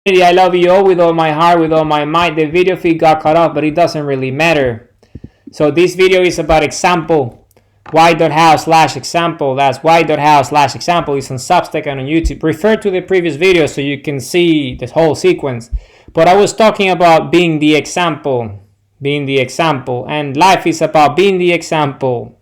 I love you all with all my heart, with all my might. The video feed got cut off, but it doesn't really matter. So this video is about example. y.how/example. That's y.how/example. It's on Substack and on YouTube. Refer to the previous video so you can see the whole sequence. But I was talking about being the example. Being the example. And life is about being the example.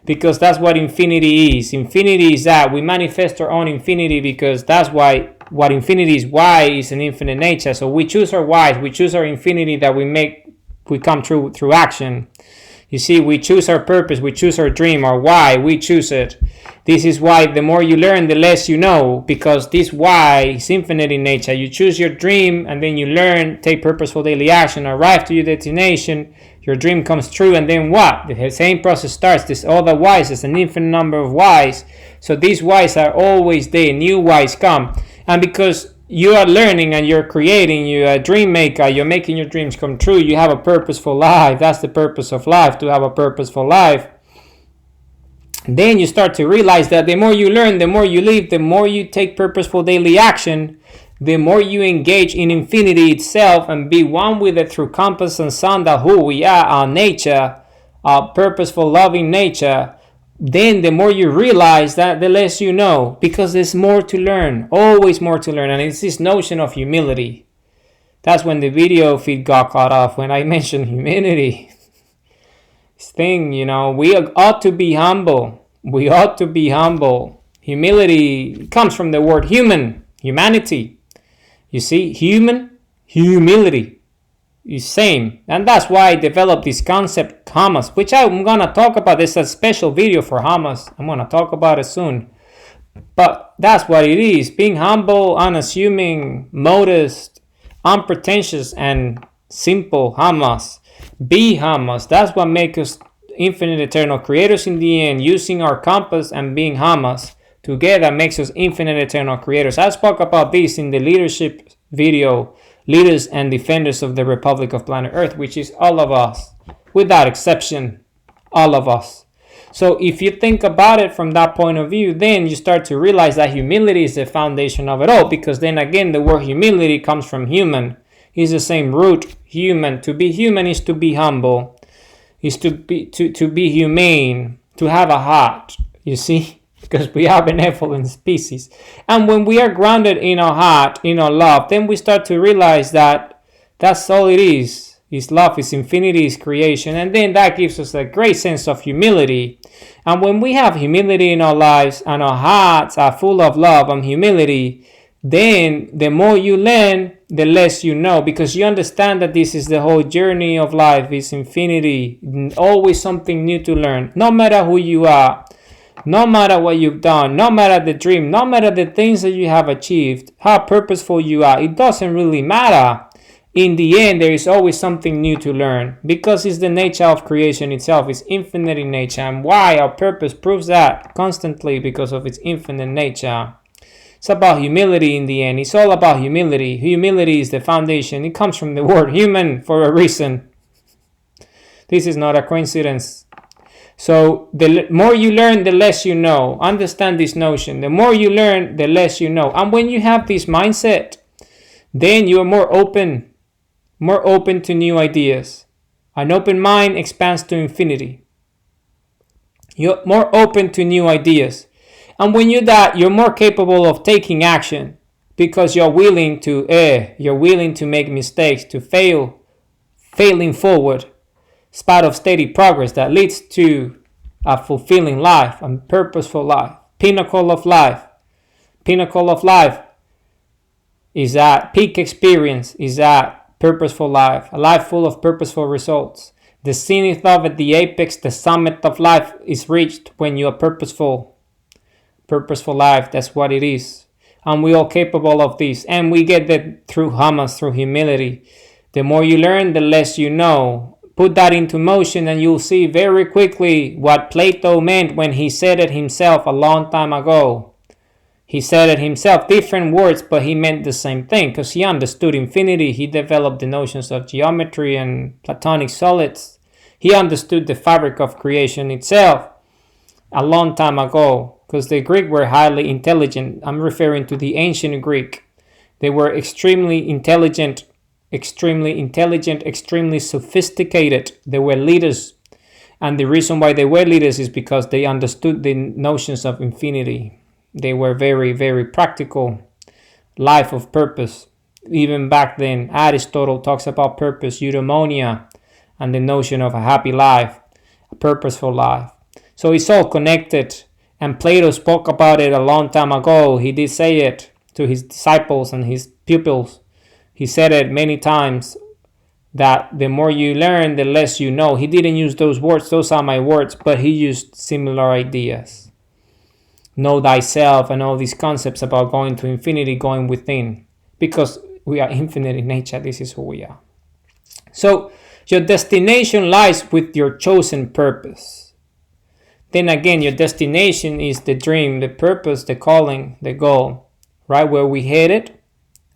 Because that's what infinity is. Infinity is that we manifest our own infinity, because that's why what infinity is. Y is an infinite nature. So we choose our Y's, we choose our infinity that we come true through action. You see, we choose our purpose, we choose our dream, our why, we choose it. This is why the more you learn, the less you know, because this why is infinite in nature. You choose your dream, and then you learn, take purposeful daily action, arrive to your destination, your dream comes true, and then what? The same process starts. This all the whys, there's an infinite number of whys. So these whys are always there, new whys come. And because you are learning and you're creating, you're a dream maker, you're making your dreams come true, you have a purposeful life. That's the purpose of life, to have a purposeful life. Then you start to realize that the more you learn, the more you live, the more you take purposeful daily action, the more you engage in infinity itself and be one with it through compass and sandal, who we are, our nature, our purposeful loving nature. Then the more you realize that, the less you know, because there's more to learn, always more to learn. And it's this notion of humility. That's when the video feed got cut off, when I mentioned humility. This thing, we ought to be humble. We ought to be humble. Humility comes from the word human, humanity. You see, humility is same. And that's why I developed this concept, Hamas, which I'm going to talk about. There's a special video for Hamas. I'm going to talk about it soon. But that's what it is. Being humble, unassuming, modest, unpretentious, and simple. Hamas. Be Hamas. That's what makes us infinite eternal creators in the end. Using our compass and being Hamas together makes us infinite eternal creators. I spoke about this in the leadership video, Leaders and Defenders of the Republic of Planet Earth, which is all of us, without exception, all of us. So if you think about it from that point of view, then you start to realize that humility is the foundation of it all, because then again, the word humility comes from human. It's the same root, human. To be human is to be humble, is to be humane, to have a heart, you see? Because we are benevolent species. And when we are grounded in our heart, in our love, then we start to realize that that's all it is. Is love, is infinity, is creation. And then that gives us a great sense of humility. And when we have humility in our lives and our hearts are full of love and humility, then the more you learn, the less you know, because you understand that this is the whole journey of life, is infinity, always something new to learn, no matter who you are. No matter what you've done, no matter the dream, no matter the things that you have achieved, how purposeful you are, it doesn't really matter. In the end, there is always something new to learn, because it's the nature of creation itself. It's infinite in nature, and why our purpose proves that constantly, because of its infinite nature. It's about humility in the end. It's all about humility. Humility is the foundation. It comes from the word human for a reason. This is not a coincidence. So the more you learn, the less you know. Understand this notion. The more you learn, the less you know. And when you have this mindset, then you are more open to new ideas. An open mind expands to infinity. You're more open to new ideas. And when you're that, you're more capable of taking action, because you're willing to err. You're willing to make mistakes, to failing forward. Spot of steady progress that leads to a fulfilling life and purposeful life. Pinnacle of life. Pinnacle of life is that peak experience, is that purposeful life. A life full of purposeful results. The zenith of it, the apex, the summit of life is reached when you are purposeful. Purposeful life, that's what it is. And we are capable of this. And we get that through Hamas, through humility. The more you learn, the less you know. Put that into motion and you'll see very quickly what Plato meant when he said it himself a long time ago. He said it himself, different words, but he meant the same thing, because he understood infinity. He developed the notions of geometry and Platonic solids. He understood the fabric of creation itself a long time ago, because the Greek were highly intelligent. I'm referring to the ancient Greek. They were extremely intelligent, extremely sophisticated. They were leaders. And the reason why they were leaders is because they understood the notions of infinity. They were very, very practical, life of purpose. Even back then, Aristotle talks about purpose, eudaimonia, and the notion of a happy life, a purposeful life. So it's all connected. And Plato spoke about it a long time ago. He did say it to his disciples and his pupils. He said it many times, that the more you learn, the less you know. He didn't use those words, those are my words, but he used similar ideas. Know thyself and all these concepts about going to infinity, going within. Because we are infinite in nature, this is who we are. So your destination lies with your chosen purpose. Then again, your destination is the dream, the purpose, the calling, the goal, right? Where we headed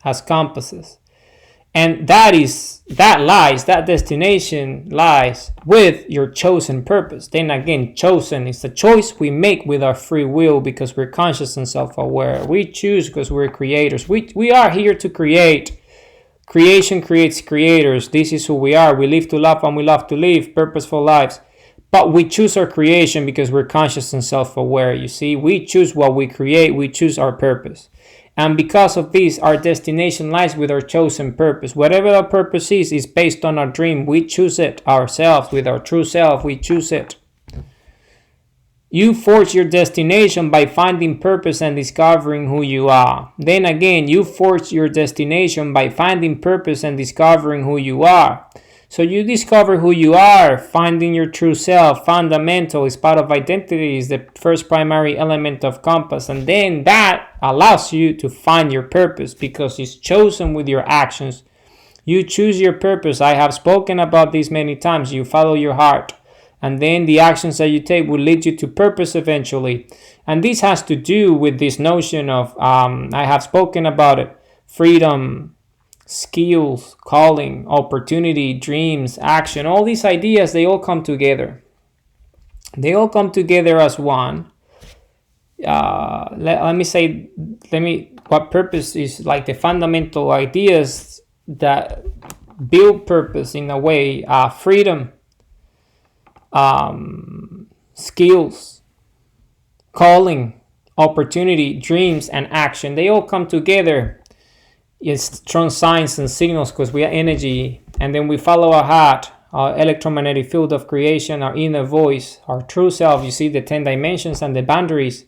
as compasses. And that destination lies with your chosen purpose. Then again, chosen is the choice we make with our free will because we're conscious and self-aware. We choose because we're creators. We are here to create. Creation creates creators. This is who we are. We live to love and we love to live purposeful lives. But we choose our creation because we're conscious and self-aware. You see, we choose what we create. We choose our purpose. And because of this, our destination lies with our chosen purpose. Whatever our purpose is based on our dream. We choose it ourselves with our true self. We choose it. You forge your destination by finding purpose and discovering who you are. Then again, you forge your destination by finding purpose and discovering who you are. So you discover who you are, finding your true self, fundamental, is part of identity, is the first primary element of compass. And then that allows you to find your purpose because it's chosen with your actions. You choose your purpose. I have spoken about this many times. You follow your heart. And then the actions that you take will lead you to purpose eventually. And this has to do with this notion of, I have spoken about it, freedom, skills, calling, opportunity, dreams, action, all these ideas, they all come together. They all come together as one. What purpose is like the fundamental ideas that build purpose in a way, freedom, skills, calling, opportunity, dreams, and action. They all come together. It's strong signs and signals because we are energy, and then we follow our heart, our electromagnetic field of creation, our inner voice, our true self. You see the 10 dimensions and the boundaries,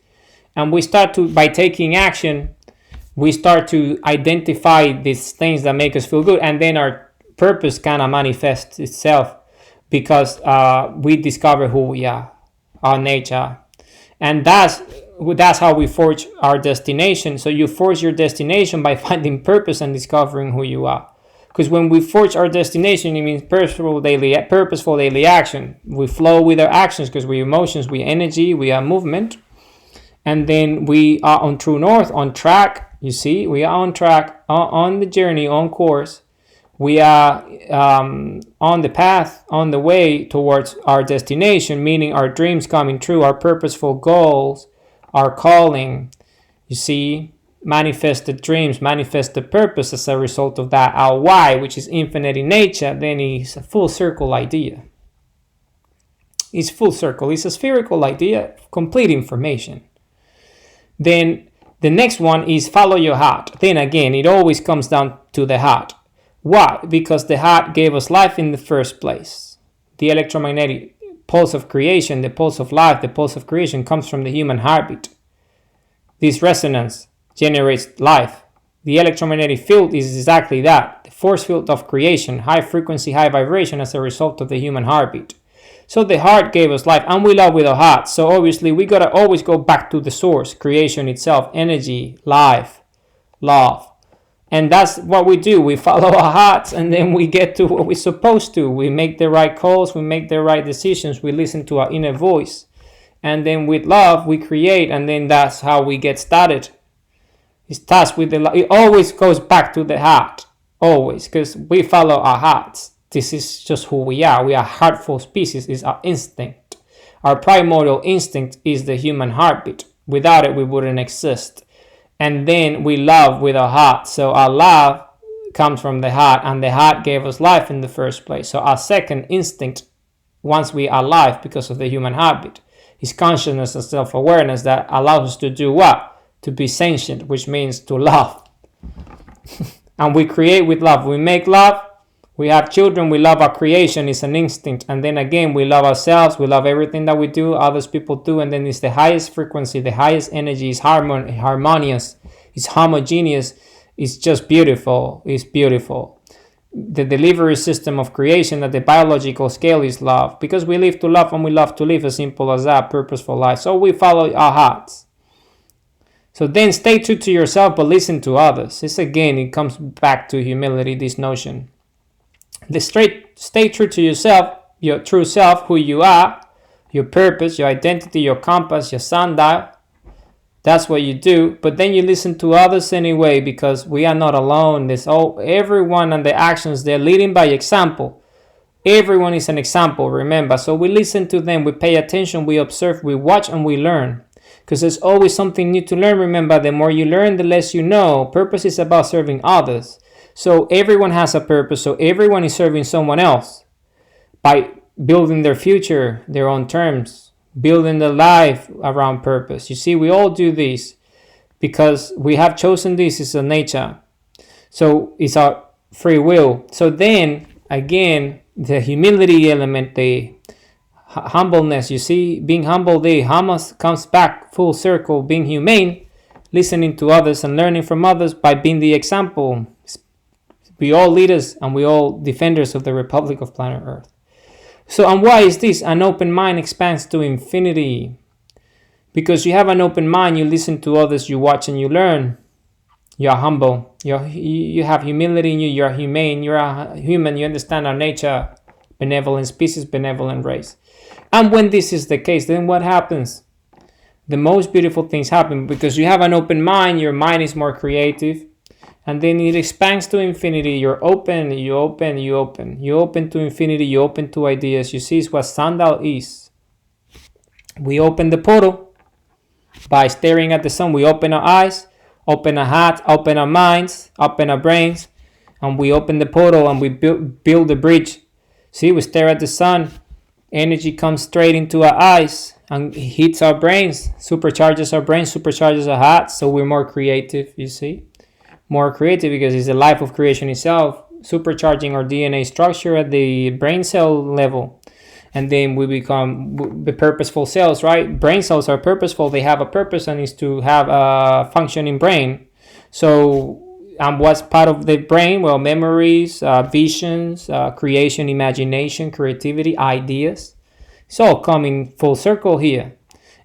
and we start to, by taking action, we start to identify these things that make us feel good, and then our purpose kind of manifests itself because we discover who we are, our nature, and that's how we forge our destination. So you forge your destination by finding purpose and discovering who you are. Because when we forge our destination, it means purposeful daily action. We flow with our actions because we emotions, we energy, we are movement. And then we are on true north, on track. You see, we are on track, on the journey, on course. We are on the path, on the way towards our destination, meaning our dreams coming true, our purposeful goals, our calling. You see, manifested dreams, manifested purpose as a result of that. Our why, which is infinite in nature, then is a full circle idea. It's full circle. It's a spherical idea, complete information. Then the next one is follow your heart. Then again, it always comes down to the heart. Why? Because the heart gave us life in the first place. The electromagnetic pulse of creation, the pulse of life, the pulse of creation comes from the human heartbeat. This resonance generates life. The electromagnetic field is exactly that, the force field of creation, high frequency, high vibration as a result of the human heartbeat. So the heart gave us life, and we love with our heart. So obviously we gotta always go back to the source, creation itself, energy, life, love. And that's what we do. We follow our hearts, and then we get to what we're supposed to. We make the right calls, we make the right decisions, we listen to our inner voice. And then with love, we create, and then that's how we get started. It starts with it always goes back to the heart, always, because we follow our hearts. This is just who we are. We are heartful species, is our instinct. Our primordial instinct is the human heartbeat. Without it, we wouldn't exist. And then we love with our heart. So our love comes from the heart, and the heart gave us life in the first place. So our second instinct, once we are alive because of the human habit, is consciousness and self-awareness that allows us to do what? To be sentient, which means to love. And we create with love. We make love. We have children. We love our creation. It's an instinct. And then again, we love ourselves. We love everything that we do, others people do. And then it's the highest frequency, the highest energy. Is harmonious. It's homogeneous. It's just beautiful. It's beautiful. The delivery system of creation at the biological scale is love. Because we live to love and we love to live, as simple as that, purposeful life. So we follow our hearts. So then stay true to yourself, but listen to others. It comes back to humility, this notion. Stay true to yourself, your true self, who you are, your purpose, your identity, your compass, your sundial. That's what you do. But then you listen to others anyway, because we are not alone. Everyone and the actions, they're leading by example. Everyone is an example, remember. So we listen to them, we pay attention, we observe, we watch, and we learn. Because there's always something new to learn. Remember, the more you learn, the less you know. Purpose is about serving others. So everyone has a purpose. So everyone is serving someone else by building their future, their own terms, building their life around purpose. You see, we all do this because we have chosen this. It's a nature. So it's our free will. So then, again, the humility element, the humbleness, you see, being humble, the hummus comes back full circle, being humane, listening to others and learning from others by being the example. We all leaders and we all defenders of the Republic of planet Earth. So, and why is this? An open mind expands to infinity. Because you have an open mind, you listen to others, you watch and you learn. You are humble. You have humility in you. You are humane. You are human. You understand our nature, benevolent species, benevolent race. And when this is the case, then what happens? The most beautiful things happen because you have an open mind. Your mind is more creative. And then it expands to infinity. You're open, you open, you open. You open to infinity, you open to ideas. You see, it's what sundial is. We open the portal by staring at the sun. We open our eyes, open our hearts, open our minds, open our brains. And we open the portal and we build the bridge. See, we stare at the sun. Energy comes straight into our eyes and hits our brains, supercharges our brains, supercharges our hearts. So we're more creative, you see. More creative because it's the life of creation itself, supercharging our DNA structure at the brain cell level. And then we become the purposeful cells, right? Brain cells are purposeful. They have a purpose and is to have a functioning brain. So what's part of the brain? Well, memories, visions, creation, imagination, creativity, ideas. It's all coming full circle here.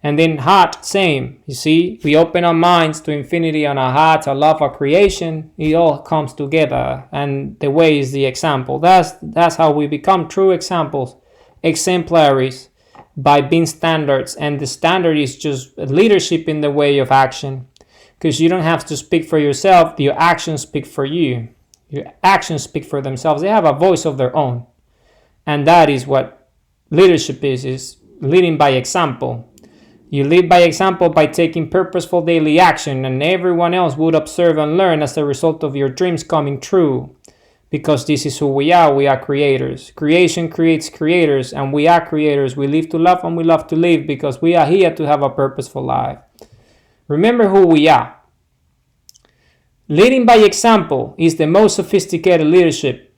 And then heart, same. You see, we open our minds to infinity and our hearts, our love, our creation. It all comes together. And the way is the example. That's how we become true examples, exemplaries, by being standards. And the standard is just leadership in the way of action. Because you don't have to speak for yourself. Your actions speak for you. Your actions speak for themselves. They have a voice of their own. And that is what leadership is leading by example. You lead by example by taking purposeful daily action, and everyone else would observe and learn as a result of your dreams coming true. Because this is who we are creators. Creation creates creators, and we are creators. We live to love and we love to live because we are here to have a purposeful life. Remember who we are. Leading by example is the most sophisticated leadership.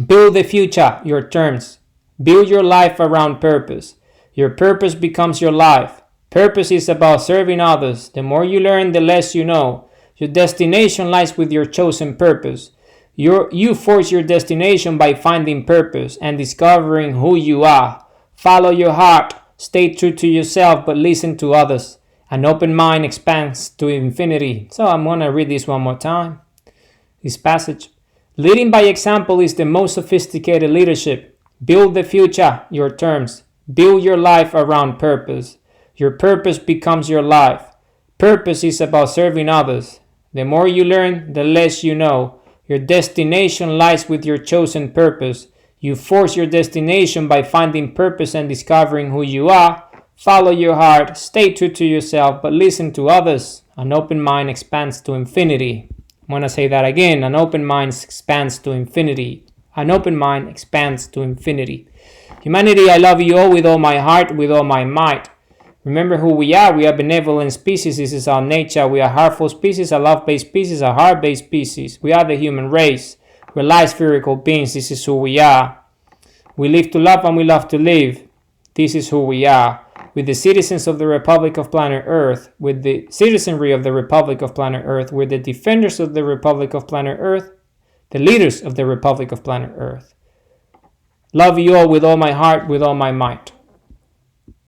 Build the future, your terms. Build your life around purpose. Your purpose becomes your life. Purpose is about serving others. The more you learn, the less you know. Your destination lies with your chosen purpose. You force your destination by finding purpose and discovering who you are. Follow your heart. Stay true to yourself, but listen to others. An open mind expands to infinity. So I'm going to read this one more time. This passage. Leading by example is the most sophisticated leadership. Build the future, your terms. Build your life around purpose. Your purpose becomes your life. Purpose is about serving others. The more you learn, the less you know. Your destination lies with your chosen purpose. You force your destination by finding purpose and discovering who you are. Follow your heart, stay true to yourself, but listen to others. An open mind expands to infinity. I'm going to say that again. An open mind expands to infinity. An open mind expands to infinity. Humanity, I love you all with all my heart, with all my might. Remember who we are. We are benevolent species. This is our nature. We are heartful species, a love-based species, a heart-based species. We are the human race. We're light spherical beings. This is who we are. We live to love and we love to live. This is who we are. With the citizens of the Republic of Planet Earth, with the citizenry of the Republic of Planet Earth, we're the defenders of the Republic of Planet Earth, the leaders of the Republic of Planet Earth. Love you all with all my heart, with all my might.